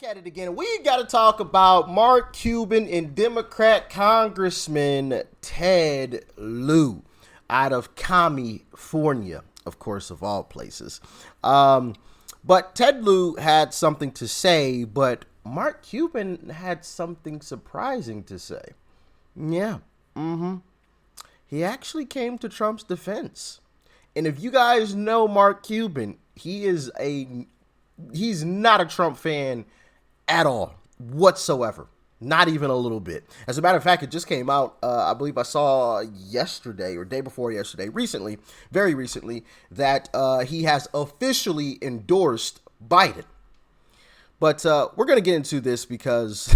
Back at it again. We got to talk about Mark Cuban and Democrat Congressman Ted Lieu out of California, of course, of all places. But Ted Lieu had something to say, but Mark Cuban had something surprising to say. Yeah, he actually came to Trump's defense. And if you guys know Mark Cuban, he's not a Trump fan at all, whatsoever. Not even a little bit. As a matter of fact, it just came out, I believe I saw yesterday or day before yesterday, recently, very recently, that he has officially endorsed Biden. But we're going to get into this because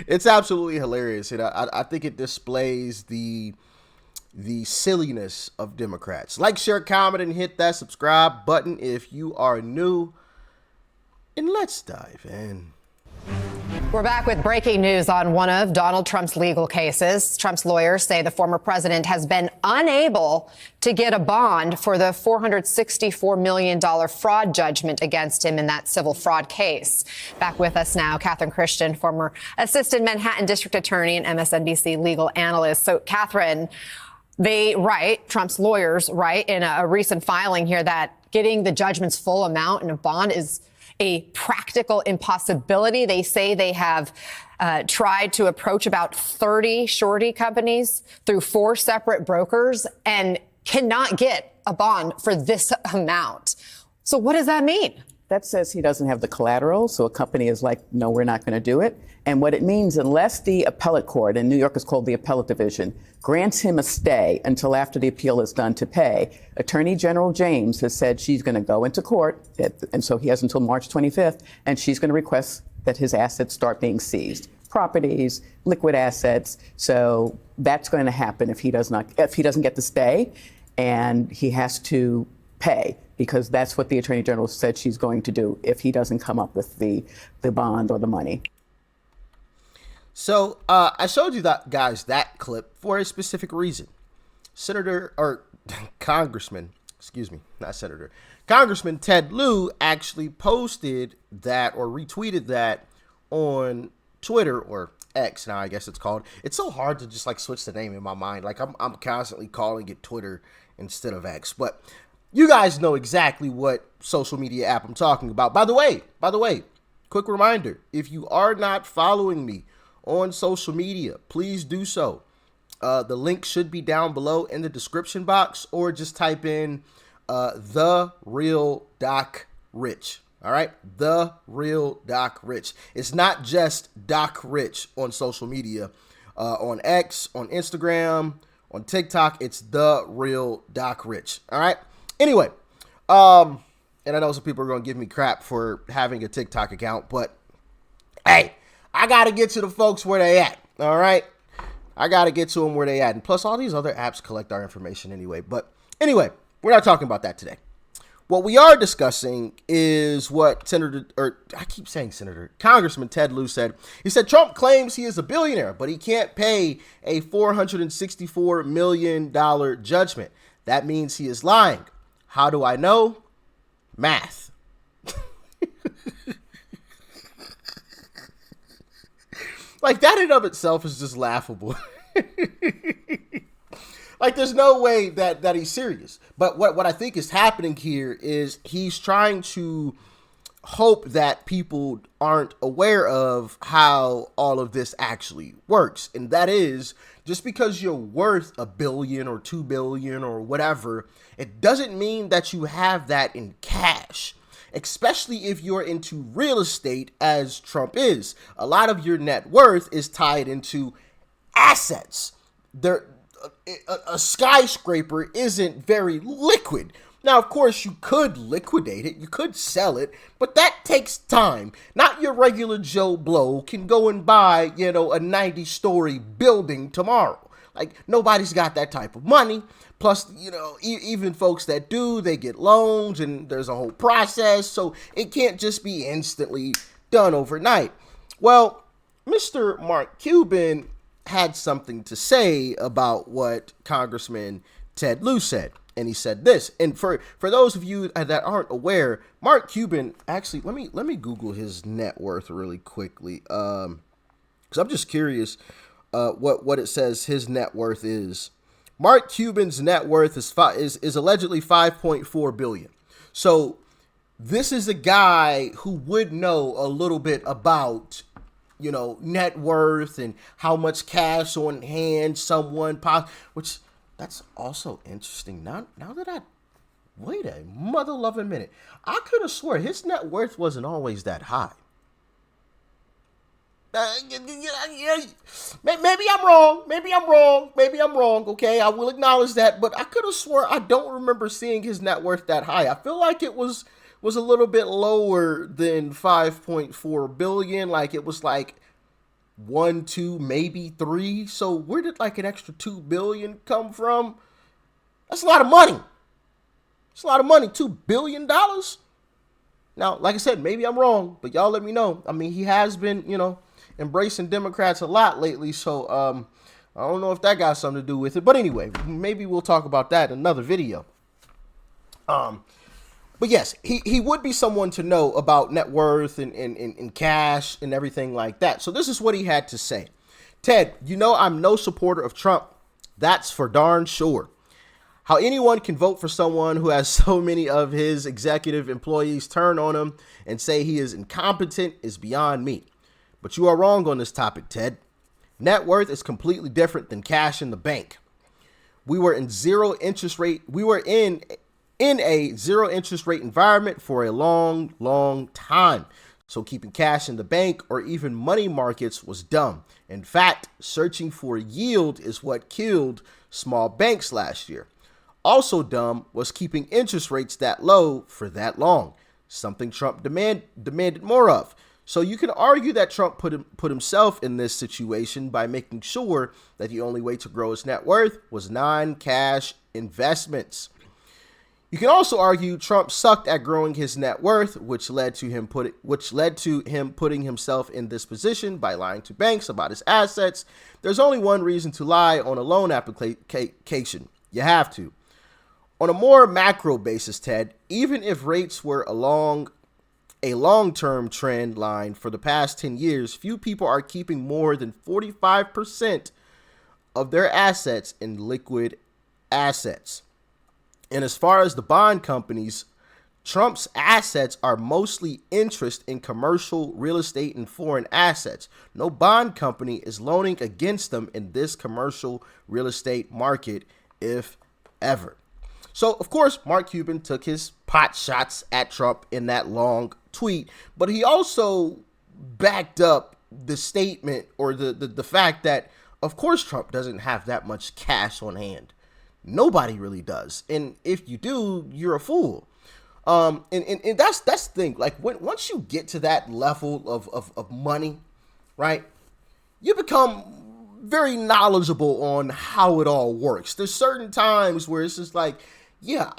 it's absolutely hilarious. And I think it displays the silliness of Democrats. Like, share, comment, and hit that subscribe button if you are new. And let's dive in. We're back with breaking news on one of Donald Trump's legal cases. Trump's lawyers say the former president has been unable to get a bond for the $464 million fraud judgment against him in that civil fraud case. Back with us now, Catherine Christian, former assistant Manhattan district attorney and MSNBC legal analyst. So, Catherine, Trump's lawyers write in a recent filing here that getting the judgment's full amount in a bond is a practical impossibility. They say they have tried to approach about 30 surety companies through 4 separate brokers and cannot get a bond for this amount. So what does that mean? That says he doesn't have the collateral, so a company is like, no, we're not going to do it. And what it means, unless the appellate court, in New York is called the appellate division, grants him a stay until after the appeal is done to pay, Attorney General James has said she's going to go into court, and so he has until March 25th, and she's going to request that his assets start being seized. Properties, liquid assets. So that's going to happen if he doesn't get the stay, and he has to pay, because that's what the Attorney General said she's going to do if he doesn't come up with the bond or the money. So I showed you that clip for a specific reason. Congressman Ted Lieu actually posted that or retweeted that on Twitter, or X now I guess it's called. It's so hard to just like switch the name in my mind. Like I'm constantly calling it Twitter instead of X, but you guys know exactly what social media app I'm talking about. By the way, quick reminder, if you are not following me on social media, please do so. The link should be down below in the description box, or just type in The Real Doc Rich. All right, The Real Doc Rich. It's not just Doc Rich on social media, on X, on Instagram, on TikTok. It's The Real Doc Rich. All right. Anyway, and I know some people are going to give me crap for having a TikTok account, but hey, I got to get to the folks where they at, all right? I got to get to them where they at. And plus, all these other apps collect our information anyway. But anyway, we're not talking about that today. What we are discussing is what Congressman Ted Lieu said. He said Trump claims he is a billionaire, but he can't pay a $464 million judgment. That means he is lying. How do I know? Math. Like, that in and of itself is just laughable. Like, there's no way that he's serious. But what I think is happening here is he's trying to hope that people aren't aware of how all of this actually works. And that is, just because you're worth $1 billion or $2 billion or whatever, it doesn't mean that you have that in cash. Especially if you're into real estate, as Trump is. A lot of your net worth is tied into assets. A skyscraper isn't very liquid. Now, of course, you could liquidate it, you could sell it, but that takes time. Not your regular Joe Blow can go and buy, a 90-story building tomorrow. Like, nobody's got that type of money. Plus, even folks that do, they get loans and there's a whole process. So it can't just be instantly done overnight. Well, Mr. Mark Cuban had something to say about what Congressman Ted Lieu said. And he said this. And for those of you that aren't aware, Mark Cuban, actually, let me Google his net worth really quickly. Because I'm just curious what it says his net worth is. Mark Cuban's net worth is allegedly 5.4 billion. So this is a guy who would know a little bit about, you know, net worth and how much cash on hand someone, which that's also interesting. Now that wait a mother loving minute, I could have swore his net worth wasn't always that high. Maybe I'm wrong. Okay, I will acknowledge that, but I could have swore I don't remember seeing his net worth that high. I feel like it was a little bit lower than 5.4 billion. Like it was like 1, 2, maybe 3. So where did like an extra 2 billion come from? That's a lot of money. It's a lot of money, $2 billion. Now, like I said, maybe I'm wrong, but y'all let me know. I mean, he has been, you know, embracing Democrats a lot lately. So I don't know if that got something to do with it. But anyway, maybe we'll talk about that in another video. But yes, he would be someone to know about net worth and cash and everything like that. So this is what he had to say. Ted, you know I'm no supporter of Trump. That's for darn sure. How anyone can vote for someone who has so many of his executive employees turn on him and say he is incompetent is beyond me. But you are wrong on this topic, Ted. Net worth is completely different than cash in the bank. We were in a zero interest rate environment for a long time. So keeping cash in the bank or even money markets was dumb. In fact, searching for yield is what killed small banks last year. Also dumb was keeping interest rates that low for that long, something Trump demanded more of. So you can argue that Trump put himself in this situation by making sure that the only way to grow his net worth was non-cash investments. You can also argue Trump sucked at growing his net worth, which led to him putting himself in this position by lying to banks about his assets. There's only one reason to lie on a loan application. You have to. On a more macro basis, Ted, even if rates were along a long-term trend line for the past 10 years, few people are keeping more than 45% of their assets in liquid assets. And as far as the bond companies, Trump's assets are mostly interest in commercial real estate and foreign assets. No bond company is loaning against them in this commercial real estate market, if ever. So, of course, Mark Cuban took his pot shots at Trump in that long tweet, but he also backed up the statement or the fact that, of course, Trump doesn't have that much cash on hand. Nobody really does. And if you do, you're a fool. And that's the thing. Like once you get to that level of money, right, you become very knowledgeable on how it all works. There's certain times where it's just like, yeah,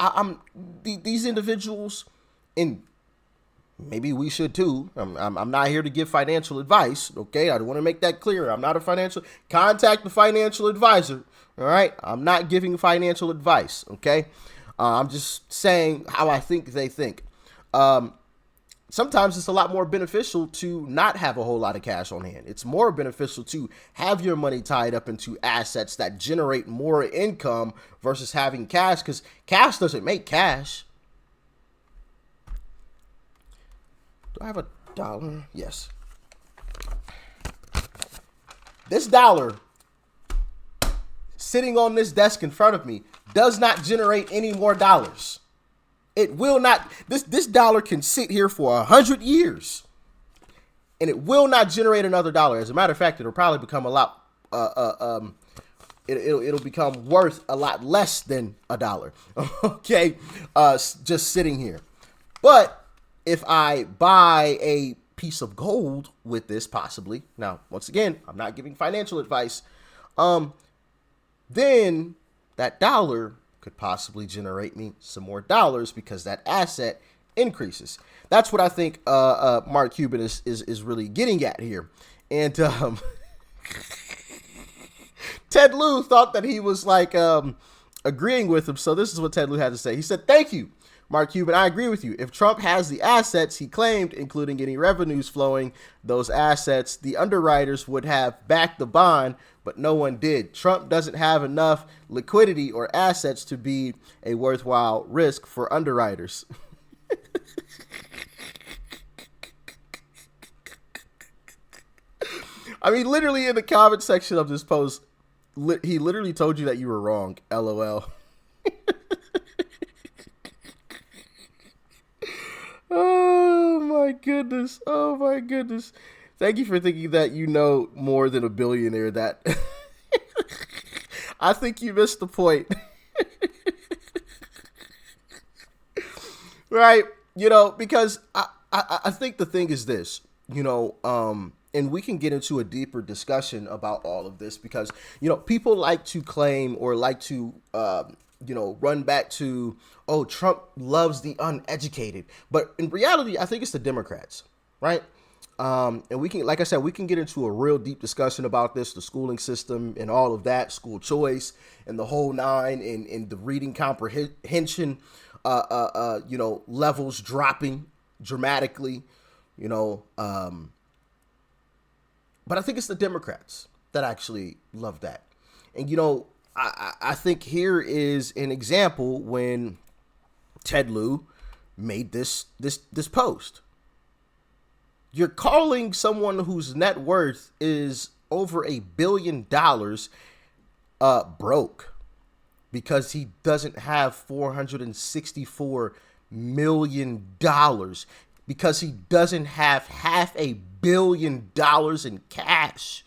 these individuals, and maybe we should too. I'm not here to give financial advice. Okay, I want to make that clear. I'm not a financial. Contact the financial advisor. All right, I'm not giving financial advice. Okay, I'm just saying how I think they think. Sometimes it's a lot more beneficial to not have a whole lot of cash on hand. It's more beneficial to have your money tied up into assets that generate more income versus having cash, because cash doesn't make cash. Do I have a dollar? Yes. This dollar sitting on this desk in front of me does not generate any more dollars. It will not. This dollar can sit here for 100 years, and it will not generate another dollar. As a matter of fact, it'll probably become a lot. It'll become worth a lot less than a dollar. Okay, just sitting here. But if I buy a piece of gold with this, possibly. Now, once again, I'm not giving financial advice. Then that dollar could possibly generate me some more dollars because that asset increases. That's what I think Mark Cuban is really getting at here. And Ted Lieu thought that he was like agreeing with him. So this is what Ted Lieu had to say. He said, "Thank you, Mark Cuban. I agree with you. If Trump has the assets he claimed, including any revenues flowing those assets, the underwriters would have backed the bond, but no one did. Trump doesn't have enough liquidity or assets to be a worthwhile risk for underwriters." I mean, literally in the comment section of this post, he literally told you that you were wrong. LOL. Oh my goodness. Oh my goodness. Thank you for thinking that you know more than a billionaire. That I think you missed the point. Right. You know, because I think the thing is this, you know, and we can get into a deeper discussion about all of this because, you know, people like to claim or like to, you know, run back to, oh, Trump loves the uneducated. But in reality, I think it's the Democrats, right? And we can, like I said, we can get into a real deep discussion about this, the schooling system and all of that, school choice and the whole nine, and the reading comprehension, you know, levels dropping dramatically, you know, but I think it's the Democrats that actually love that. And, you know, I think here is an example when Ted Lieu made this post. You're calling someone whose net worth is over $1 billion broke because he doesn't have $464 million, because he doesn't have $500 million in cash.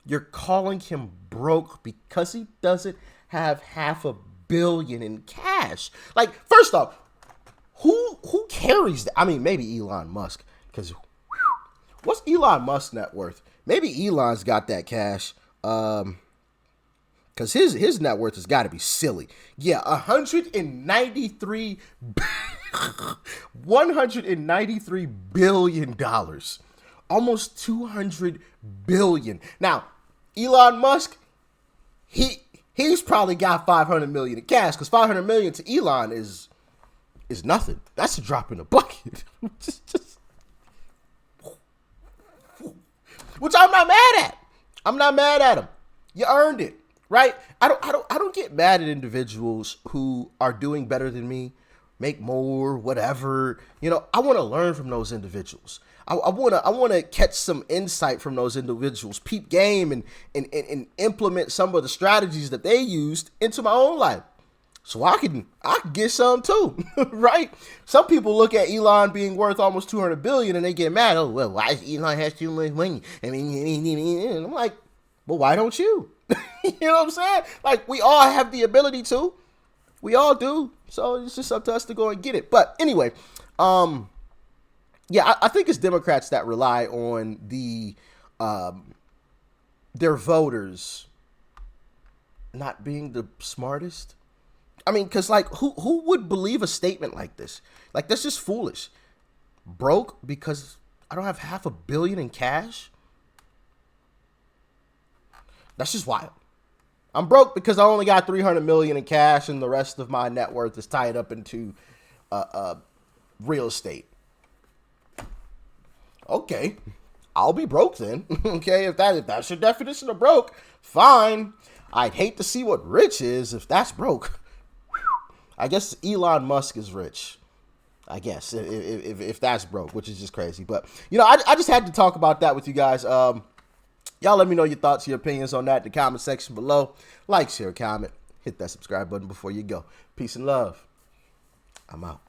You're calling him broke because he doesn't have $500 million in cash. Like, first off, who carries that? I mean, maybe Elon Musk, because what's Elon Musk's net worth? Maybe Elon's got that cash, because his net worth has got to be silly. Yeah, $193 billion, almost $200 billion. Now, Elon Musk, he's probably got $500 million in cash, because $500 million to Elon is nothing. That's a drop in the bucket. Which I'm not mad at. I'm not mad at him. You earned it, right? I don't get mad at individuals who are doing better than me, make more, whatever. You know, I want to learn from those individuals. I want to catch some insight from those individuals, peep game, and implement some of the strategies that they used into my own life, so I can get some too, right? Some people look at Elon being worth almost $200 billion and they get mad. Oh, well, why does Elon have too much money? I mean, and I'm like, well, why don't you? You know what I'm saying? Like, we all have the ability to. We all do. So it's just up to us to go and get it. But anyway, yeah, I think it's Democrats that rely on their voters not being the smartest. I mean, because, like, who would believe a statement like this? Like, that's just foolish. Broke because I don't have $500 million in cash? That's just wild. I'm broke because I only got $300 million in cash and the rest of my net worth is tied up into real estate. Okay, I'll be broke then. Okay, if that's your definition of broke, fine. I'd hate to see what rich is if that's broke. I guess Elon Musk is rich. I guess if that's broke, which is just crazy. But, you know, I just had to talk about that with you guys. Y'all let me know your thoughts, your opinions on that in the comment section below. Like, share, comment, hit that subscribe button before you go. Peace and love. I'm out.